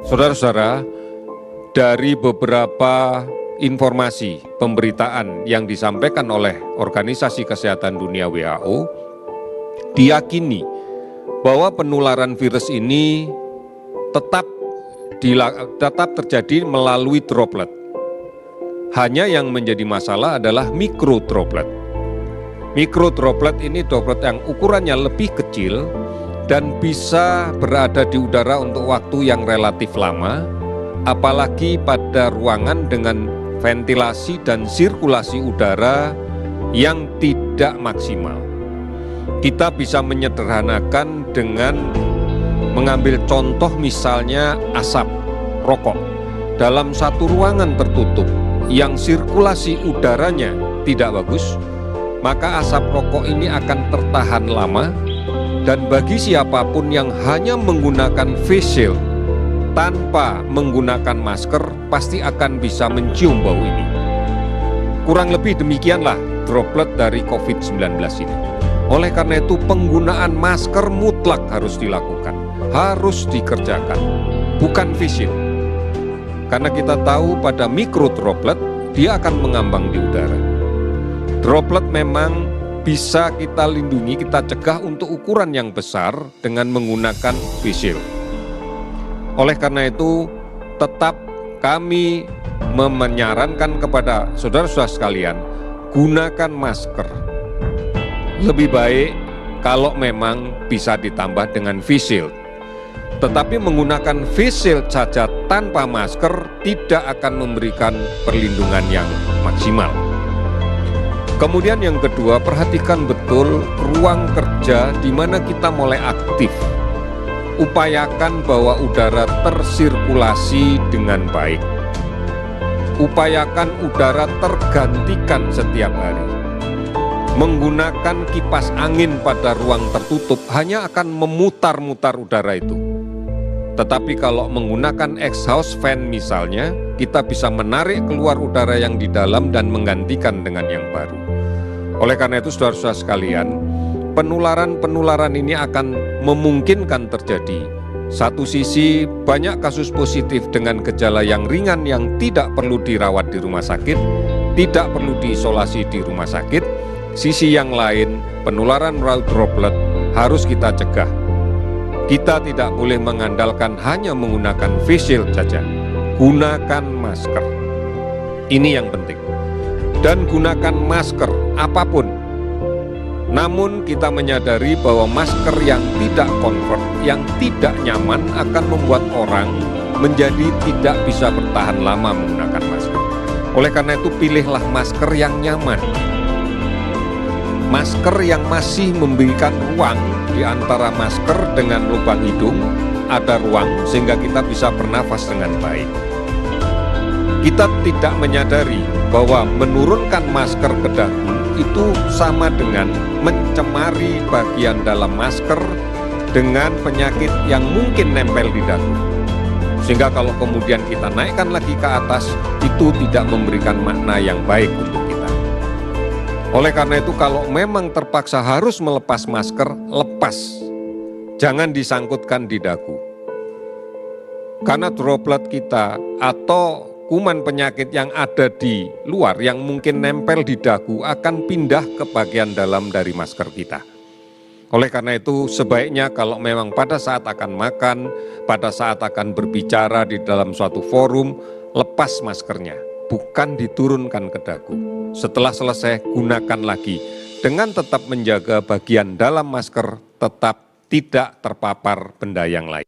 Saudara-saudara, dari beberapa informasi pemberitaan yang disampaikan oleh Organisasi Kesehatan Dunia WHO, diyakini bahwa penularan virus ini tetap terjadi melalui droplet. Hanya yang menjadi masalah adalah mikrodroplet. Mikrodroplet ini droplet yang ukurannya lebih kecil dan bisa berada di udara untuk waktu yang relatif lama, apalagi pada ruangan dengan ventilasi dan sirkulasi udara yang tidak maksimal. Kita bisa menyederhanakan dengan mengambil contoh misalnya asap rokok. Dalam satu ruangan tertutup yang sirkulasi udaranya tidak bagus, maka asap rokok ini akan tertahan lama. Dan bagi siapapun yang hanya menggunakan face shield tanpa menggunakan masker, pasti akan bisa mencium bau ini. Kurang lebih demikianlah droplet dari COVID-19 ini. Oleh karena itu, penggunaan masker mutlak harus dilakukan, harus dikerjakan, bukan face shield. Karena kita tahu pada mikrodroplet, dia akan mengambang di udara. Droplet memang bisa kita lindungi, kita cegah untuk ukuran yang besar dengan menggunakan face shield. Oleh karena itu, tetap kami menyarankan kepada saudara-saudara sekalian, gunakan masker. Lebih baik kalau memang bisa ditambah dengan face shield. Tetapi menggunakan face shield saja tanpa masker tidak akan memberikan perlindungan yang maksimal. Kemudian yang kedua, perhatikan betul ruang kerja di mana kita mulai aktif. Upayakan bahwa udara tersirkulasi dengan baik. Upayakan udara tergantikan setiap hari. Menggunakan kipas angin pada ruang tertutup hanya akan memutar-mutar udara itu. Tetapi kalau menggunakan exhaust fan misalnya, kita bisa menarik keluar udara yang di dalam dan menggantikan dengan yang baru. Oleh karena itu, saudara-saudara sekalian, penularan ini akan memungkinkan terjadi. Satu sisi, banyak kasus positif dengan gejala yang ringan yang tidak perlu dirawat di rumah sakit, tidak perlu diisolasi di rumah sakit. Sisi yang lain, penularan melalui droplet harus kita cegah. Kita tidak boleh mengandalkan hanya menggunakan face shield saja. Gunakan masker. Ini yang penting. Dan gunakan masker apapun. Namun kita menyadari bahwa masker yang tidak comfort, yang tidak nyaman akan membuat orang menjadi tidak bisa bertahan lama menggunakan masker. Oleh karena itu, pilihlah masker yang nyaman. Masker yang masih memberikan ruang di antara masker dengan lubang hidung, ada ruang sehingga kita bisa bernafas dengan baik. Kita tidak menyadari bahwa menurunkan masker ke dagu itu sama dengan mencemari bagian dalam masker dengan penyakit yang mungkin nempel di dagu. Sehingga kalau kemudian kita naikkan lagi ke atas, itu tidak memberikan makna yang baik untuk kita. Oleh karena itu, kalau memang terpaksa harus melepas masker, lepas. Jangan disangkutkan di dagu. Karena droplet kita atau kuman penyakit yang ada di luar yang mungkin nempel di dagu akan pindah ke bagian dalam dari masker kita. Oleh karena itu, sebaiknya kalau memang pada saat akan makan, pada saat akan berbicara di dalam suatu forum, lepas maskernya, bukan diturunkan ke dagu. Setelah selesai, gunakan lagi dengan tetap menjaga bagian dalam masker tetap tidak terpapar benda yang lain.